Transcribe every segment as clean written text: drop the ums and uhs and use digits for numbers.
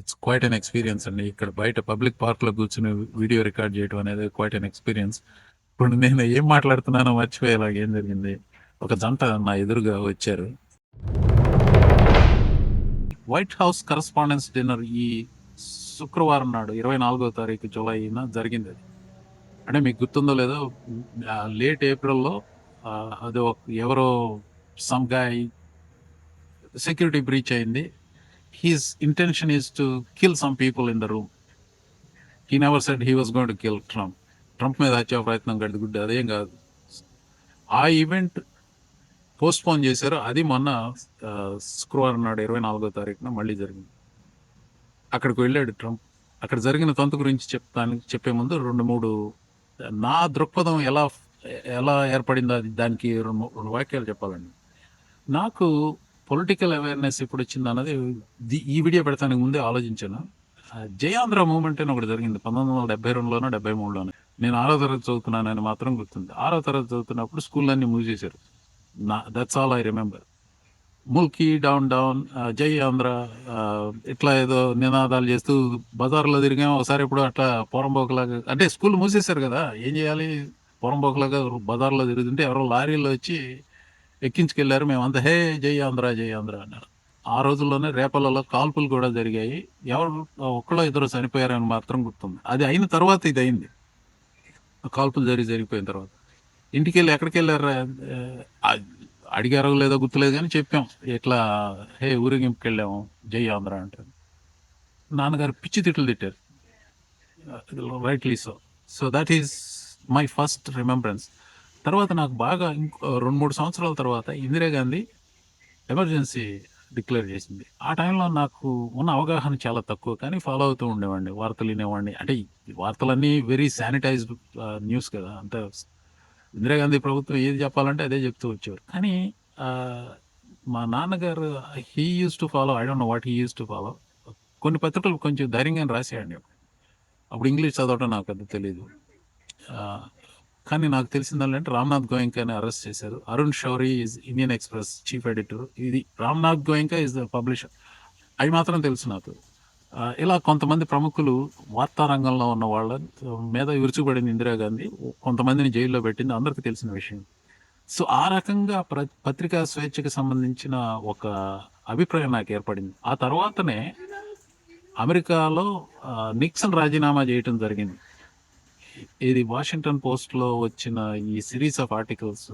It's quite an experience అండి. ఇక్కడ బయట పబ్లిక్ పార్క్‌లో కూర్చొని వీడియో రికార్డ్ చేయడం అనేది క్వైట్ అన్ ఎక్స్పీరియన్స్. ఇప్పుడు నేను ఏం మాట్లాడుతున్నానో మర్చిపోయేలాగా ఏం జరిగింది. ఒక జంట నా ఎదురుగా వచ్చారు. వైట్ హౌస్ కరస్పాండెన్స్ డిన్నర్ ఈ శుక్రవారం నాడు 24వ తారీఖు జూలైన జరిగిందది. అంటే మీకు గుర్తుందో లేదో లేట్ ఏప్రిల్‌లో అది ఎవరో సమ్ గాయ్ సెక్యూరిటీ బ్రీచ్ అయింది. His intention is to kill some people in the room. He never said he was going to kill Trump. Trump మీద హత్యా ప్రయత్నం గడిగుడ్డు అదేం కాదు. ఆ ఈవెంట్ పోస్ట్ పోన్ చేశారు. అది మొన్న శుక్రవారం నాడు 24వ తారీఖున మళ్ళీ జరిగింది. అక్కడికి వెళ్ళాడు ట్రంప్. అక్కడ జరిగిన తంతు గురించి చెప్పే ముందు 2-3 నా దృక్పథం ఎలా ఎలా ఏర్పడిందో దానికి 2 వాక్యాలు చెప్పాలండి. నాకు పొలిటికల్ అవేర్నెస్ ఇప్పుడు వచ్చింది అన్నది ఈ వీడియో పెడతానికి ముందే ఆలోచించాను. జయాంధ్ర మూవ్మెంట్ అని ఒకటి జరిగింది 1972లోనో 73లోనో. నేను 6వ తరగతి చదువుతున్నానని మాత్రం గుర్తుంది. 6వ తరగతి చదువుతున్నప్పుడు స్కూళ్ళన్నీ మూసేశారు. That's all I remember. Mulki down down జై ఆంధ్ర ఇట్లా ఏదో నినాదాలు చేస్తూ బజార్లో తిరిగాం. ఒకసారి ఇప్పుడు అట్లా పొరంబోకలాగా అంటే స్కూల్ మూసేశారు కదా, ఏం చేయాలి, పొరంబోకలాగా బజార్లో తిరుగుతుంటే ఎవరో లారీలో వచ్చి ఎక్కించుకెళ్లారు. మేమంతా హే జై ఆంధ్ర జై ఆంధ్ర అన్నారు. ఆ రోజుల్లోనే రేపలలో కాల్పులు కూడా జరిగాయి. ఎవరు ఒక్కళ్ళో ఇద్దరు చనిపోయారని మాత్రం గుర్తుంది. అది అయిన తర్వాత ఇది అయింది. కాల్పులు జరిగిపోయిన తర్వాత ఇంటికి వెళ్ళి ఎక్కడికి వెళ్ళారు అడిగారో లేదో గుర్తులేదు కానీ చెప్పాం, ఇట్లా హే ఊరేగింపుకి వెళ్ళాము జై ఆంధ్ర అంటే. నాన్నగారు పిచ్చి తిట్లు తిట్టారు, rightly so. So that is my first remembrance. తర్వాత నాకు బాగా 2-3 సంవత్సరాల తర్వాత ఇందిరాగాంధీ ఎమర్జెన్సీ డిక్లేర్ చేసింది. ఆ టైంలో నాకు ఉన్న అవగాహన చాలా తక్కువ, కానీ ఫాలో అవుతూ ఉండేవాడిని, వార్తలు వినేవాడిని. అంటే వార్తలన్నీ వెరీ శానిటైజ్డ్ న్యూస్ కదా, అంత ఇందిరాగాంధీ ప్రభుత్వం ఏది చెప్పాలంటే అదే చెప్తూ వచ్చేవారు. కానీ మా నాన్నగారు he use to follow, I don't know what he use to follow. కొన్ని పత్రికలు కొంచెం ధైర్యంగా రాసేయండి. అప్పుడు ఇంగ్లీష్ చదవటం నాకు అది తెలియదు. కానీ నాకు తెలిసిందంటే రామ్నాథ్ గోయంకాని అరెస్ట్ చేశారు. Arun Shourie is Indian Express chief editor. ఇది Ramnath Goenka is the publisher. అవి మాత్రం తెలుసు నాకు. ఇలా కొంతమంది ప్రముఖులు వార్తా రంగంలో ఉన్న వాళ్ళ మీద విరుచుకుపడింది ఇందిరాగాంధీ, కొంతమందిని జైల్లో పెట్టింది, అందరికీ తెలిసిన విషయం. సో ఆ రకంగా పత్రికా స్వేచ్ఛకు సంబంధించిన ఒక అభిప్రాయం నాకు ఏర్పడింది. ఆ తర్వాతనే అమెరికాలో నిక్సన్ రాజీనామా చేయటం జరిగింది. ఇది వాషింగ్టన్ పోస్ట్లో వచ్చిన ఈ సిరీస్ ఆఫ్ ఆర్టికల్స్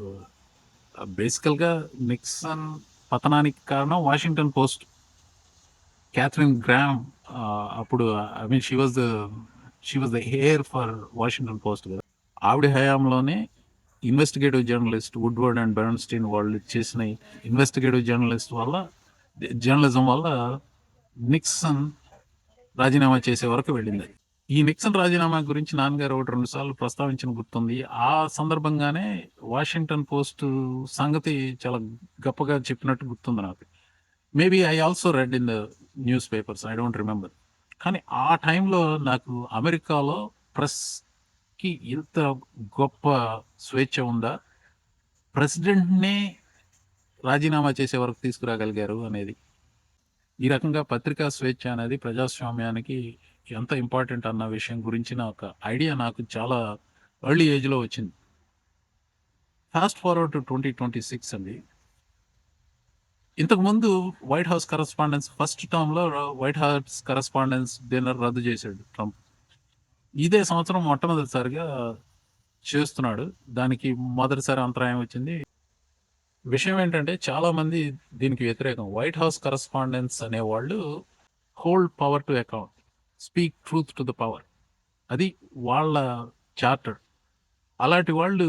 బేసికల్గా నిక్సన్ పతనానికి కారణం వాషింగ్టన్ పోస్ట్. క్యాథరిన్ గ్రామ్ అప్పుడు I mean she was the hair for Washington post కదా. ఆవిడ హయాంలోనే ఇన్వెస్టిగేటివ్ జర్నలిస్ట్ వుడ్వర్డ్ అండ్ బెర్న్స్టీన్ వాళ్ళు చేసిన ఇన్వెస్టిగేటివ్ జర్నలిజం వల్ల నిక్సన్ రాజీనామా చేసే వరకు వెళ్ళింది. ఈ నిక్సన్ రాజీనామా గురించి నాన్నగారు 1-2 సార్లు ప్రస్తావించిన గుర్తుంది. ఆ సందర్భంగానే వాషింగ్టన్ పోస్ట్ సంగతి చాలా గొప్పగా చెప్పినట్టు గుర్తుంది నాకు. Maybe I also red in the news papers, I don't remember. కానీ ఆ టైంలో నాకు అమెరికాలో ప్రెస్కి ఇంత గొప్ప స్వేచ్ఛ ఉందా, ప్రెసిడెంట్నే రాజీనామా చేసే వరకు తీసుకురాగలిగారు అనేది. ఈ రకంగా పత్రికా స్వేచ్ఛ అనేది ప్రజాస్వామ్యానికి ఎంత ఇంపార్టెంట్ అన్న విషయం గురించిన ఒక ఐడియా నాకు చాలా ఎర్లీ ఏజ్లో వచ్చింది. ఫాస్ట్ ఫార్వర్డ్ టు 2026 అండి. ఇంతకుముందు వైట్ హౌస్ కరస్పాండెన్స్ ఫస్ట్ టర్మ్లో వైట్ హౌస్ కరస్పాండెన్స్ డిన్నర్ రద్దు చేశాడు ట్రంప్. ఇదే సంవత్సరం మొట్టమొదటిసారిగా చేస్తున్నాడు. దానికి మొదటిసారి అంతరాయం వచ్చింది. విషయం ఏంటంటే చాలా మంది దీనికి వ్యతిరేకం. వైట్ హౌస్ కరస్పాండెన్స్ అనేవాళ్ళు whole power to account, speak truth to the power, అది వాళ్ళ చార్టర్. అలాంటి వాళ్ళు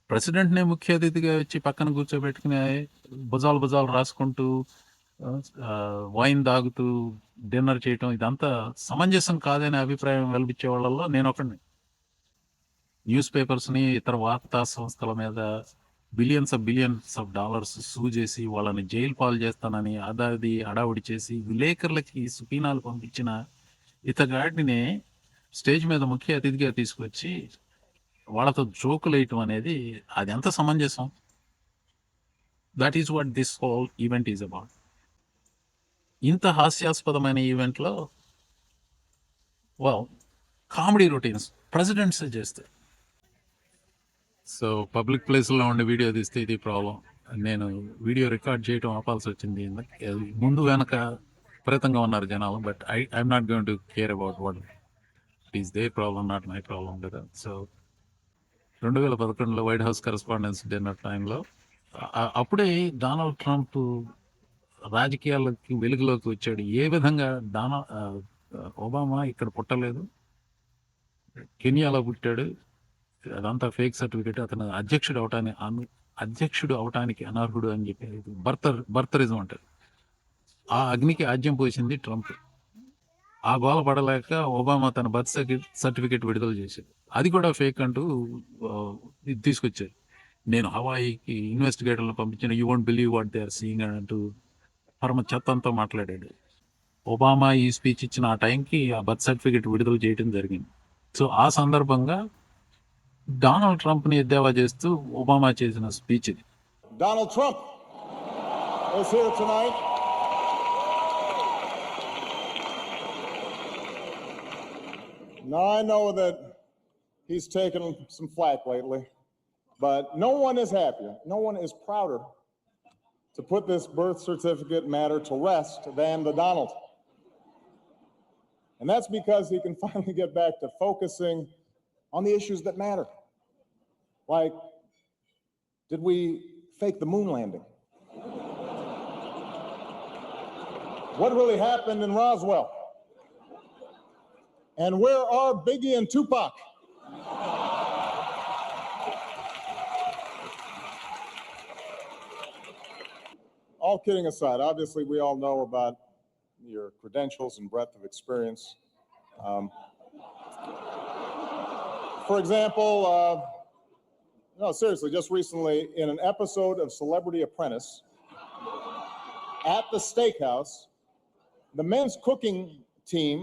ప్రెసిడెంట్నే ముఖ్య అతిథిగా వచ్చి పక్కన కూర్చోబెట్టుకుని భుజాలు రాసుకుంటూ వైన్ తాగుతూ డిన్నర్ చేయటం, ఇదంతా సమంజసం కాదనే అభిప్రాయం కల్పించే వాళ్ళల్లో నేను ఒకడిని. న్యూస్ పేపర్స్ని, ఇతర వార్తా సంస్థల మీద బిలియన్స్ ఆఫ్ డాలర్స్ సూ చేసి వాళ్ళని జైలు పాలు చేస్తానని అదాది అడావుడి చేసి విలేకరులకి సుపీనాలు పంపించిన ఇతగాడిని స్టేజ్ మీద ముఖ్య అతిథిగా తీసుకొచ్చి వాళ్ళతో జోకులు వేయటం అనేది అది ఎంత సమంజసం? That is what this whole event is about. ఇంత హాస్యాస్పదమైన ఈవెంట్‌లో వావ్! కామెడీ రొటీన్స్ ప్రెసిడెంట్సే చేస్తాయి. సో, పబ్లిక్ ప్లేస్‌లో ఉండి వీడియో తీస్తే ఇది ప్రాబ్లమ్. నేను వీడియో రికార్డ్ చేయటం ఆపాల్సొచ్చింది. ముందు వెనక విపరీతంగా ఉన్నారు జనాలు. But I'm not going to care about what it is their problem not my problem కదా! సో, 2011లో వైట్ హౌస్ కరెస్పాండెన్స్ డిన్నర్ టైంలో అప్పుడే డొనాల్డ్ ట్రంప్ రాజకీయాలకి వెలుగులోకి వచ్చాడు. ఏ విధంగా ఒబామా ఇక్కడ పుట్టలేదు. కెనియాలో పుట్టాడు. అదంతా ఫేక్ సర్టిఫికేట్. అతను అధ్యక్షుడు అవటానికి అనర్హుడు అని చెప్పి బర్తరిజం అంటారు. ఆ అగ్నికి ఆజ్యం పోసింది ట్రంప్. ఆ గోల పడలేక ఒబామా తన బర్త్ సర్టిఫికేట్ విడుదల చేశాడు. అది కూడా ఫేక్ అంటూ ఇది తీసుకొచ్చారు. నేను హవాయికి ఇన్వెస్టిగేటర్లను పంపించిన you won't believe what they are seeing అంటూ పరమ చెత్తంతో మాట్లాడాడు. ఒబామా ఈ స్పీచ్ ఇచ్చిన ఆ టైంకి ఆ బర్త్ సర్టిఫికేట్ విడుదల చేయడం జరిగింది. సో ఆ సందర్భంగా డొనాల్డ్ ట్రంప్ని ఎద్దేవా చేస్తూ ఒబామా చేసిన స్పీచ్ ఇది. Donald Trump is here tonight. Now, I know that he's taken some flack lately, but no one is happier, no one is prouder to put this birth certificate matter to rest than the Donald. And that's because he can finally get back to focusing on the issues that matter. Like, did we fake the moon landing? What really happened in Roswell? And where are Biggie and Tupac? All kidding aside, obviously we all know about your credentials and breadth of experience. For example, no, seriously, just recently in an episode of Celebrity Apprentice at the steakhouse, the men's cooking team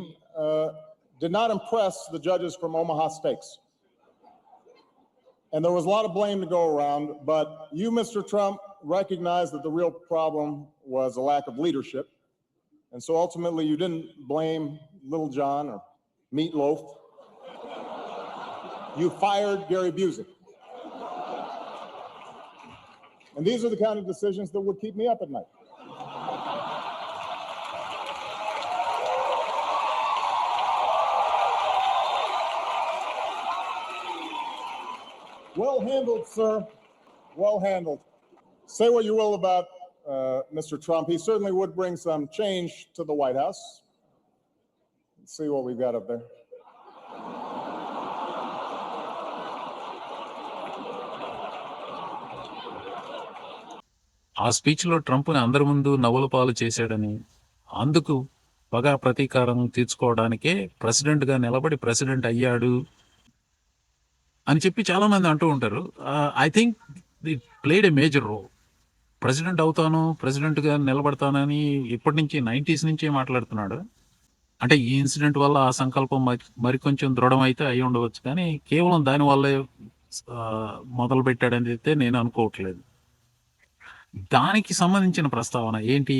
did not impress the judges from Omaha Steaks. And there was a lot of blame to go around, but you, Mr. Trump, recognized that the real problem was a lack of leadership. And so ultimately you didn't blame Little John or Meatloaf. You fired Gary Busey. And these are the kind of decisions that would keep me up at night. Well handled, sir. Well handled. Say what you will about Mr. Trump. He certainly would bring some change to the White House. Let's see what we've got up there. ఆ స్పీచ్లో ట్రంప్ని అందరి ముందు నవ్వుల పాలు చేశాడని, అందుకు పగా ప్రతీకారం తీర్చుకోవడానికే ప్రెసిడెంట్గా నిలబడి ప్రెసిడెంట్ అయ్యాడు అని చెప్పి చాలామంది అంటూ ఉంటారు. I think it played a major role. President అవుతాను, ప్రెసిడెంట్గా నిలబడతానని ఇప్పటి నుంచి 90s నుంచే మాట్లాడుతున్నాడు. అంటే ఈ ఇన్సిడెంట్ వల్ల ఆ సంకల్పం మరికొంచెం దృఢమైతే అయి ఉండవచ్చు, కానీ కేవలం దానివల్లే మొదలు పెట్టాడని అయితే నేను అనుకోవట్లేదు. దానికి సంబంధించిన ప్రస్తావన ఏంటి,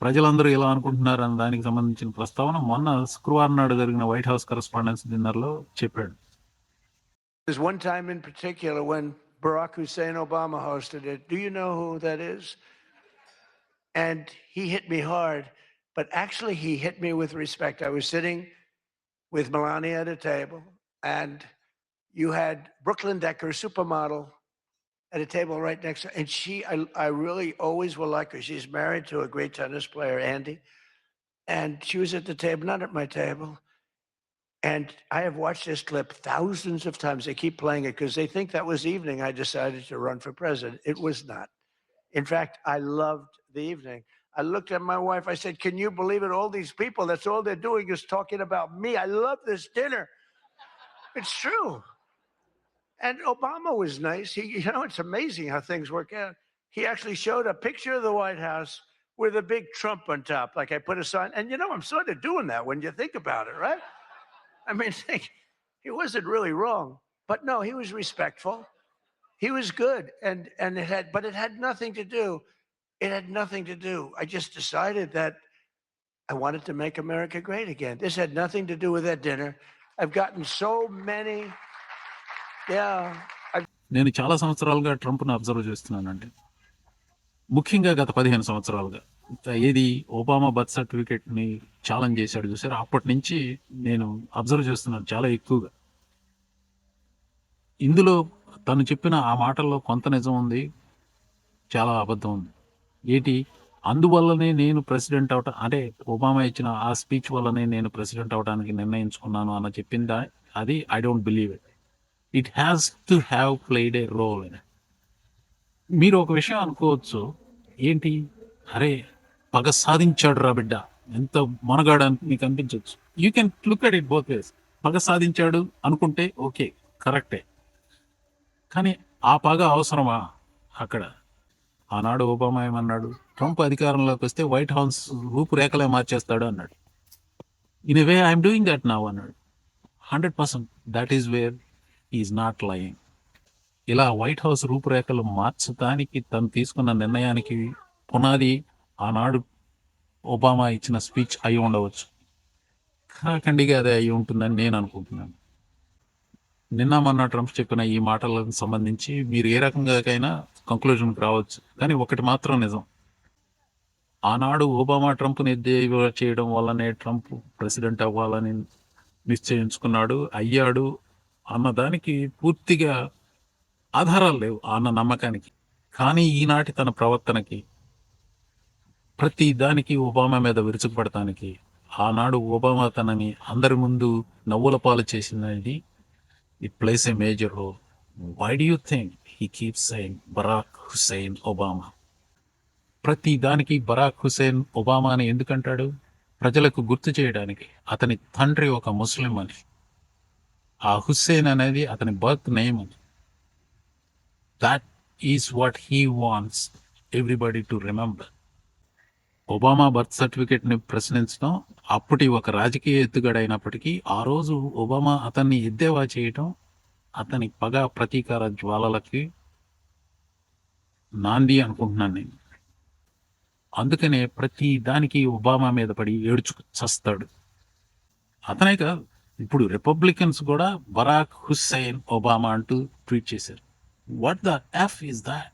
ప్రజలందరూ ఎలా అనుకుంటున్నారు అని దానికి సంబంధించిన ప్రస్తావన మొన్న శుక్రవారం నాడు జరిగిన వైట్ హౌస్ కరెస్పాండెన్స్ డిన్నర్లో చెప్పాడు. There's one time in particular when Barack Hussein Obama hosted it. Do you know who that is? And he hit me hard, but actually he hit me with respect. I was sitting with Melania at a table, and you had Brooklyn Decker, supermodel, at a table right next to her. And I really always will like her. She's married to a great tennis player, Andy. And she was at the table, not at my table. And I have watched this clip thousands of times. They keep playing it because they think that was evening I decided to run for president. It was not. In fact, I loved the evening. I looked at my wife. I said, can you believe it? All these people, that's all they're doing is talking about me. I love this dinner. It's true. And Obama was nice. It's amazing how things work out. He actually showed a picture of the White House with a big Trump on top. Like I put a sign, and I'm sort of doing that when you think about it, right? I mean, he wasn't really wrong, but no, he was respectful. He was good. But it had nothing to do. It had nothing to do. I just decided that I wanted to make America great again. This had nothing to do with that dinner. I've gotten so many. Yeah. నేను చాలా సంవత్సరాలుగా ట్రంప్‌ని observe చేస్తున్నానండి. ముఖ్యంగా గత 15 సంవత్సరాలుగా. ఏది Obama birth సర్టిఫికేట్‌ని challenge చేశాడు చూసారా? అప్పటినుంచి నేను అబ్జర్వ్ చేస్తున్నాను చాలా ఎక్కువగా. ఇందులో తను చెప్పిన ఆ మాటల్లో కొంత నిజం ఉంది. చాలా అబద్ధం ఉంది. ఏటి? అందువల్లనే నేను ప్రెసిడెంట్ అవటం అంటే ఒబామా ఇచ్చిన ఆ స్పీచ్ వల్లనే నేను ప్రెసిడెంట్ అవ్వడానికి నిర్ణయించుకున్నాను అని చెప్పిందా? అది I don't believe it. It has to have played a role in it. మీరు ఒక విషయం అనుకోవచ్చు. ఏంటి? అరే! పగ సాధించాడురా బిడ్డ. ఎంత మొనగాడు అని మీకు అనిపించొచ్చు. You can look at it both ways. పగ సాధించాడు అనుకుంటే ఓకే. కరెక్టే. కానీ ఆ పగ అవసరమా అక్కడ? ఆనాడు ఒబామా ఏమన్నాడు? ట్రంప్ అధికారంలోకి వస్తే వైట్ హౌస్ రూపురేఖలే మార్చేస్తాడు అన్నాడు. In a way I'm doing that now అన్నాడు. 100% that is where he is not lying. ఇలా వైట్ హౌస్ రూపురేఖలు మార్చడానికి తను తీసుకున్న నిర్ణయానికి పునాది ఆనాడు ఒబామా ఇచ్చిన స్పీచ్ అయి ఉండవచ్చు. ఖరాఖండిగా అదే అయి ఉంటుందని నేను అనుకుంటున్నాను. నిన్న మొన్న ట్రంప్ చెప్పిన ఈ మాటలకు సంబంధించి మీరు ఏ రకంగాకైనా కంక్లూజన్‌కి రావచ్చు. కానీ ఒకటి మాత్రం నిజం. ఆనాడు ఒబామా ట్రంప్‌ని ఎద్దేవా చేయడం వల్లనే ట్రంప్ ప్రెసిడెంట్ అవ్వాలని నిశ్చయించుకున్నాడు, అయ్యాడు అన్నదానికి పూర్తిగా ఆధారాలు లేవు అన్న నమ్మకానికి. కానీ ఈనాటి తన ప్రవర్తనకి, ప్రతి దానికి ఒబామా మీద విరుచుకుపడటానికి, ఆనాడు ఒబామా తనని అందరి ముందు నవ్వుల పాలు చేసినది it plays a major role. Why do you think he keeps saying Barack Hussein Obama? ప్రతి దానికి బరాక్ హుస్సేన్ ఒబామా అని ఎందుకంటాడు? ప్రజలకు గుర్తు చేయడానికి. అతని తండ్రి ఒక ముస్లిం అని. ఆ హుస్సేన్ అనేది అతని బర్త్ నేమ్ అని. That is what he wants everybody to remember. Obama birth సర్టిఫికేట్‌ని ప్రశ్నించడం అప్పటి ఒక రాజకీయ ఎత్తుగడ అయినప్పటికీ, ఆ రోజు ఒబామా అతన్ని ఎద్దేవా చేయటం అతని పగ ప్రతీకార జ్వాలలకి నాంది అనుకుంటున్నాను నేను. అందుకనే ప్రతి దానికి ఒబామా మీద పడి ఏడ్చుకు చస్తాడు. అతనే కాదు, ఇప్పుడు రిపబ్లికన్స్ కూడా బరాక్ హుస్సేన్ ఒబామా అంటూ ట్వీట్ చేశారు. What the F is that?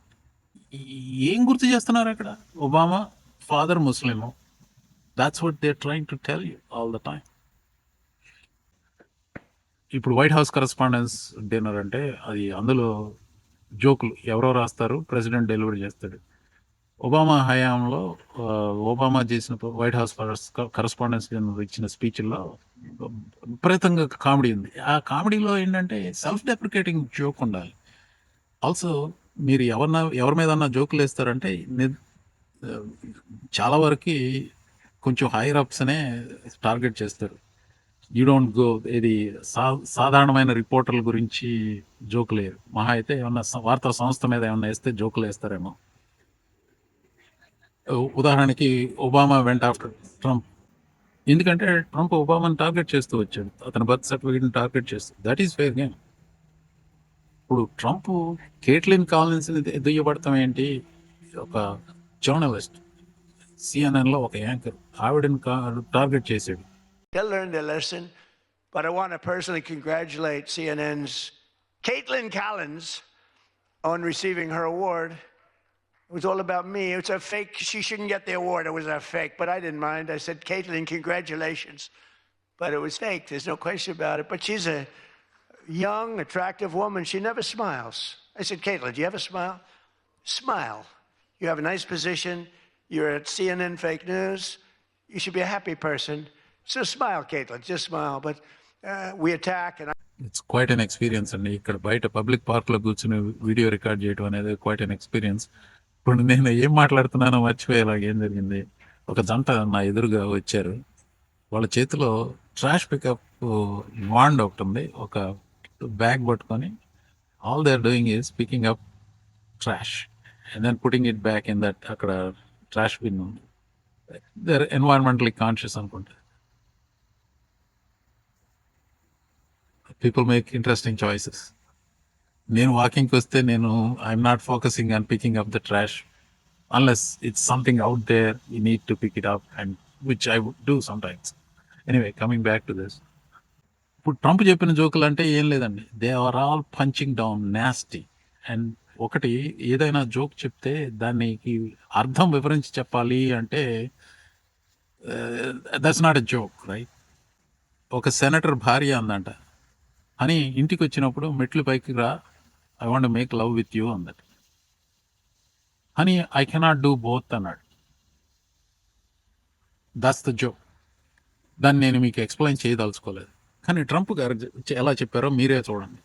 ఏం గుర్తు చేస్తున్నారు అక్కడ? Obama father Muslim. That's what they are trying to tell you all the time. ఇప్పుడు వైట్ హౌస్ కరెస్పాండెన్స్ డిన్నర్ అంటే అది అందులో జోకులు ఎవరో రాస్తారు, ప్రెసిడెంట్ డెలివరీ చేస్తాడు. ఒబామా హయాంలో ఒబామా చేసిన వైట్ హౌస్ కరెస్పాండెన్స్ డిన్నర్ ఇచ్చిన స్పీచ్‌ల్లో విపరీతంగా కామెడీ ఉంది. ఆ కామెడీలో ఏంటంటే సెల్ఫ్ డెప్రికేటింగ్ జోక్ ఉండాలి. ఆల్సో మీరు ఎవరి మీదన్నా జోకులేస్తారంటే చాలా వరకి కొంచెం హైయర్ అప్స్‌నే టార్గెట్ చేస్తారు. యూ డోంట్ గో ఇది సాధారణమైన రిపోర్టర్ల గురించి జోకులేయరు. మహా అయితే ఏమన్నా వార్తా సంస్థ మీద ఏమన్నా ఏస్తే జోకులేస్తారేమో. ఉదాహరణకి ఒబామా వెంట్ ఆఫ్టర్ ట్రంప్. ఎందుకంటే ట్రంప్ ఒబామాని టార్గెట్ చేస్తూ వచ్చాడు. అతని బర్త్ సర్టిఫికేట్‌ని టార్గెట్ చేస్తూ. That is fair game. ఇప్పుడు ట్రంప్ కేట్లిన్ కాలిన్స్‌ని దుయ్యబడటం ఏంటి? ఒక జర్నలిస్ట్, సిఎన్ఎన్‌లో ఒక యాంకర్ ఆవిడని టార్గెట్ చేశాడు. They'll learn their lesson. But I want to personally congratulate CNN's Caitlin Collins on receiving her award. It was all about me. It was a fake. She shouldn't get the award. It was a fake, but I didn't mind. I said, Caitlin, congratulations. But it was fake. There's no question about it. But she's a young, attractive woman. She never smiles. I said, Caitlin, do you ever smile? Smile. You have a nice position. You're at CNN Fake News. You should be a happy person. So smile, Caitlin. Just smile. But we attack, and it's quite an experience అండి. ఇక్కడ బయట public పార్క్‌లో కూర్చొని video record చేయడం అనేది quiet an experience. ఇప్పుడు నేను ఏం మాట్లాడుతున్నానో మర్చిపోయేలాగా ఏం జరిగింది. ఒక జంట నా ఎదురుగా వచ్చారు. వాళ్ళ చేతిలో ట్రాష్ పికప్ వాండ్ ఒకటి ఉంది. ఒక బ్యాగ్ పట్టుకొని all they are doing is picking up trash and then putting it back in that అక్కడ ట్రాష్ బిన్ ఉంది. దే ఆర్ ఎన్వైరన్మెంటల్లీ కాన్షియస్ అనుకుంటా. People make interesting choices. నేను వాకింగ్‌కి వస్తే I'm not focusing on picking up the trash unless it's something out there you need to pick it up and which I would do sometimes. Anyway, coming back to this. ఇప్పుడు Trump చెప్పిన జోకులు అంటే ఏం లేదండి. They are all punching down nasty. And ఒకటి ఏదైనా joke చెప్తే దానికి అర్థం వివరించి చెప్పాలి అంటే that's not a joke, right? ఒక సెనేటర్ భార్య అందంట, అని ఇంటికి వచ్చినప్పుడు మెట్లు పైకి రా, I want make love with you అందట. అని ఐ కెనాట్ డూ బోత్ అన్నాడు. That's the joke. దాన్ని నేను మీకు ఎక్స్ప్లెయిన్ చేయదలుచుకోలేదు. కానీ ట్రంప్ గారు ఎలా చెప్పారో మీరే చూడండి.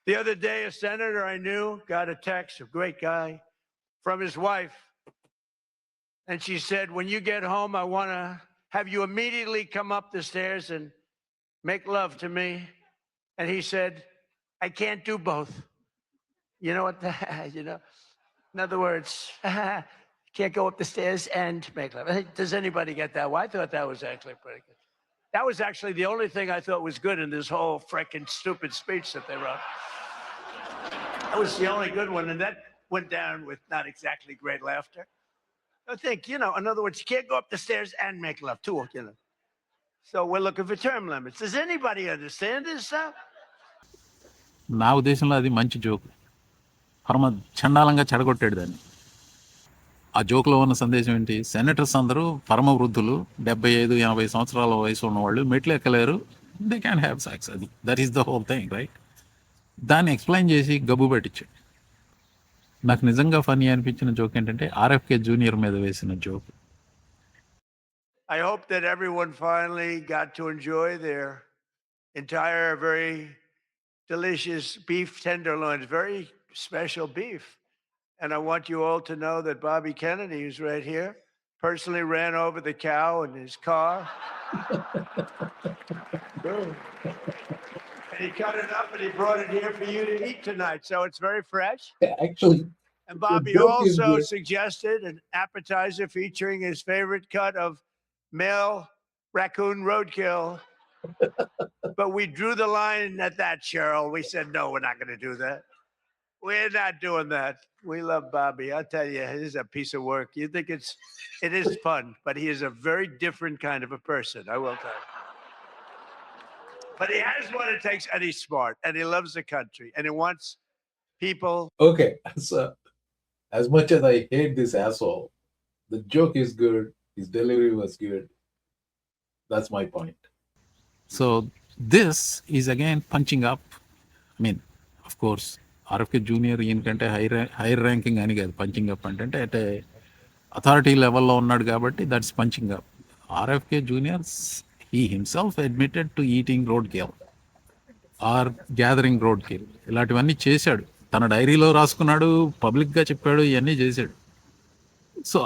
The other day, a senator I knew got a text, a great guy, from his wife. And she said, when you get home, I want to have you immediately come up the stairs and make love to me. And he said, I can't do both. You know what? In other words, can't go up the stairs and make love. Does anybody get that? Well, I thought that was actually pretty good. That was actually the only thing I thought was good in this whole freaking stupid speech that they wrote. That was the only good one. And that went down with not exactly great laughter. I think, in other words, you can't go up the stairs and make love too, So we're looking for term limits. Does anybody understand this? నా ఉద్దేశంలో అది మంచి joke. పరమ చండాలంగా చెడగొట్టాడు దాన్ని. ఆ జోక్లో ఉన్న సందేశం ఏంటి? సెనేటర్స్ అందరూ పరమ వృద్ధులు, 75-80 సంవత్సరాల వయసు ఉన్నవాళ్ళు, మెట్లు ఎక్కలేరు, దే క్యాన్ హ్యావ్ సెక్స్. అది that is the whole thing, right? దాన్ని ఎక్స్ప్లెయిన్ చేసి గబ్బు పెట్టించాడు. నాకు నిజంగా ఫన్నీ అనిపించిన జోక్ ఏంటంటే ఆర్ఎఫ్కే జూనియర్ మీద వేసిన joke. I hope that everyone finally got to enjoy their entire very delicious beef tenderloins, very special beef. And I want you all to know that Bobby Kennedy, who's right here, personally ran over the cow in his car. And he cut it up and he brought it here for you to eat tonight. So it's very fresh. Actually, And Bobby joke is also good. suggested an appetizer featuring his favorite cut of male raccoon roadkill. But we drew the line at that, Cheryl. We said, no, we're not going to do that. We're not doing that. We love Bobby. I'll tell you, it is a piece of work. You think it is fun, but he is a very different kind of a person, I will tell you. But he has what it takes, and he's smart, and he loves the country, and he wants people. Okay, so as much as I hate this asshole, the joke is good. His delivery was good. That's my point. So this is again punching up. I mean, of course, RFK junior ఈయనకంటే higher ranking అని కాదు. Punching up అంటే at authority లెవెల్లో ఉన్నాడు కాబట్టి that's punching up. RFK junior he himself admitted to eating road kill or gathering road kill. ఇలాంటివన్నీ చేశాడు, తన డైరీలో రాసుకున్నాడు, పబ్లిక్గా చెప్పాడు, ఇవన్నీ చేశాడు. So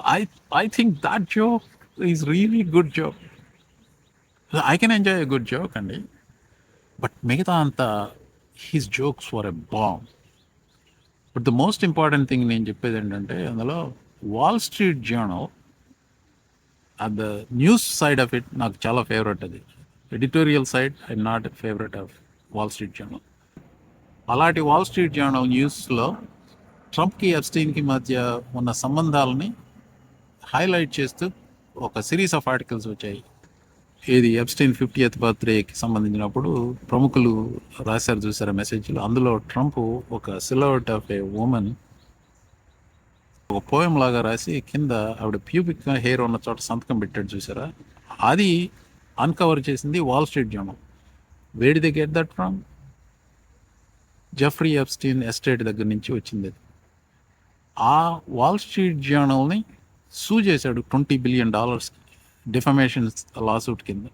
I think that joke is really good joke. I can enjoy a good joke అండి. బట్ మిగతా అంతా his jokes for a bomb. But the most important thing నేను చెప్పేది ఏంటంటే, అందులో wall Street journal the news side of it నాకు చాలా favourite. అది editorial side I'm not a favourite of wall Street journal. అలాంటి వాల్ స్ట్రీట్ జర్నల్ న్యూస్లో ట్రంప్కి ఎప్స్టీన్కి మధ్య ఉన్న సంబంధాలని హైలైట్ చేస్తూ ఒక సిరీస్ ఆఫ్ ఆర్టికల్స్ వచ్చాయి. ఇది ఎప్స్టీన్ 50th బర్త్డేకి సంబంధించినప్పుడు ప్రముఖులు రాశారు, చూసారా మెసేజ్లు. అందులో ట్రంప్ ఒక సిలౌట్ ఆఫ్ ఏ ఉమెన్ ఒక పోయం లాగా రాసి కింద ఆవిడ ప్యూబిక్ హెయిర్ ఉన్న చోట సంతకం పెట్టాడు, చూసారా. అది అన్కవర్ చేసింది Wall Street Journal. Where did they get that from? Jeffrey Epstein estate దగ్గర నుంచి వచ్చింది. ఆ వాల్ స్ట్రీట్ జర్నల్ని సూ చేశాడు $20 billion డిఫమేషన్ లాసూట్ కింద.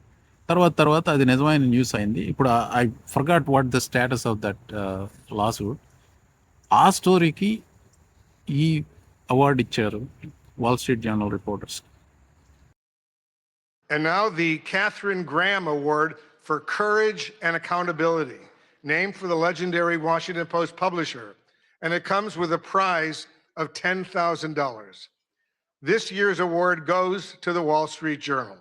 తర్వాత అది నిజమైన న్యూస్ అయింది. ఇప్పుడు I forgot what the status of that lawsuit. ఆ స్టోరీకి ఈ అవార్డు ఇచ్చారు wall Street journal reporters. And now the Katharine Graham Award for Courage and Accountability, named for the legendary Washington Post publisher, and it comes with a prize of $10,000. This year's award goes to the Wall Street Journal.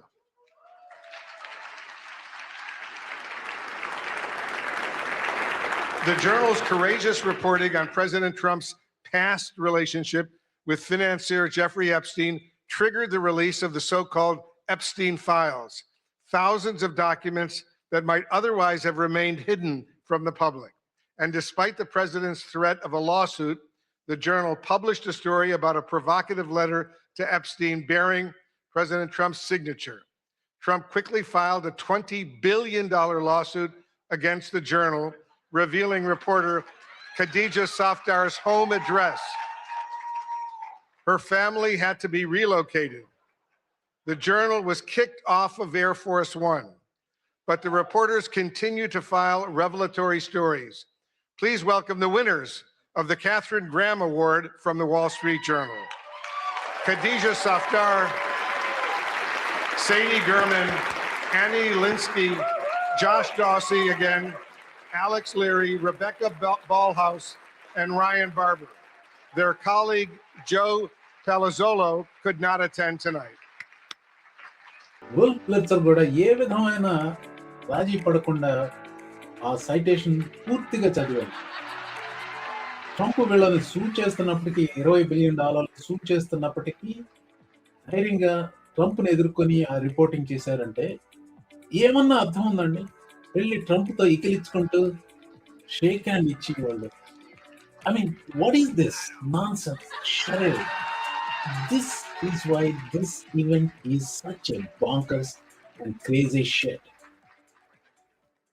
The Journal's courageous reporting on President Trump's past relationship with financier Jeffrey Epstein triggered the release of the so-called Epstein files, thousands of documents that might otherwise have remained hidden from the public. And despite the president's threat of a lawsuit, the Journal published a story about a provocative letter to Epstein bearing President Trump's signature. Trump quickly filed a $20 billion lawsuit against the Journal, revealing reporter Khadija Safdar's home address. Her family had to be relocated. The Journal was kicked off of Air Force One, but the reporters continue to file revelatory stories. Please welcome the winners of the Katharine Graham Award from the Wall Street Journal. Khadija Safdar, Sadie Gurman, Annie Linsky, Josh Dawsey again, Alex Leary, Rebecca Ballhaus, and Ryan Barber. Their colleague, Joe Palazzolo, could not attend tonight. Wolf Blitzer కూడా ఏ విధమైన రాజీ పడకుండా ఆ citation పూర్తిగా చదివాను. Trump వీళ్ళని suit చేస్తున్నప్పటికీ $20 billion suit చేస్తున్నప్పటికీ ధైర్యంగా ట్రంప్ని ఎదుర్కొని ఆ రిపోర్టింగ్ చేశారంటే ఏమన్నా అర్థం ఉందండి? వెళ్ళి ట్రంప్తో ఇకిలించుకుంటూ షేక్ హ్యాండ్ ఇచ్చి వాళ్ళు, I mean, what is this nonsense? Charade. This is why this event is such a bonkers and crazy shit.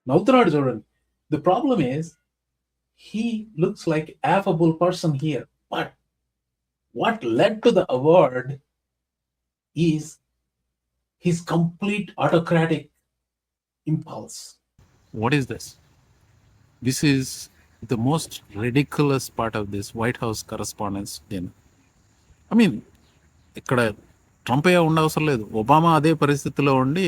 నవ్వుతున్నాడు చూడండి. The problem is, he looks like affable person here, but what led to the award is his complete autocratic impulse. What is this? This is the most ridiculous part of this White House Correspondents' Dinner. I mean, ఇక్కడ Trump ఏ ఉండవసరం లేదు. Obama అదే పరిస్థితిలో ఉండి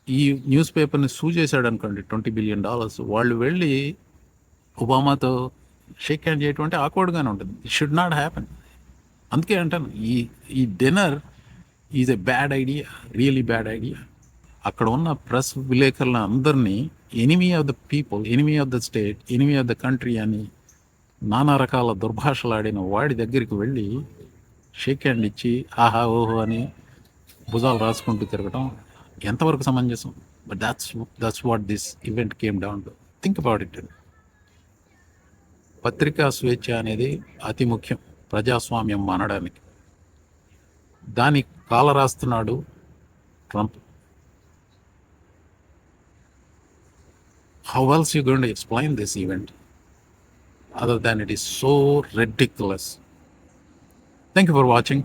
ఈ news పేపర్ని సూ చేశాడు అనుకోండి, $20 బిలియన్, వాళ్ళు వెళ్ళి ఒబామాతో షేక్ హ్యాండ్ చేయటం అంటే ఆక్వర్డ్గానే ఉంటుంది. It should not happen. అందుకే అంటాను, ఈ dinner is a bad idea, really bad idea. అక్కడ ఉన్న ప్రెస్ విలేకరుల అందరినీ enemy of the people, enemy of the state, enemy of the country అని నానా రకాల దుర్భాషలాడిన వాడి దగ్గరికి వెళ్ళి షేక్ హ్యాండ్ ఇచ్చి ఆహా ఓహో అని భుజాలు రాసుకుంటూ తిరగటం ఎంతవరకు సమంజసం? But that's what this event came down to. Think about it. పత్రికా స్వేచ్ఛ అనేది అతి ముఖ్యం ప్రజాస్వామ్యం మానడానికి. దాని కాల రాస్తున్నాడు Trump. How else are you going to explain this event other than it is so ridiculous? Thank you for watching.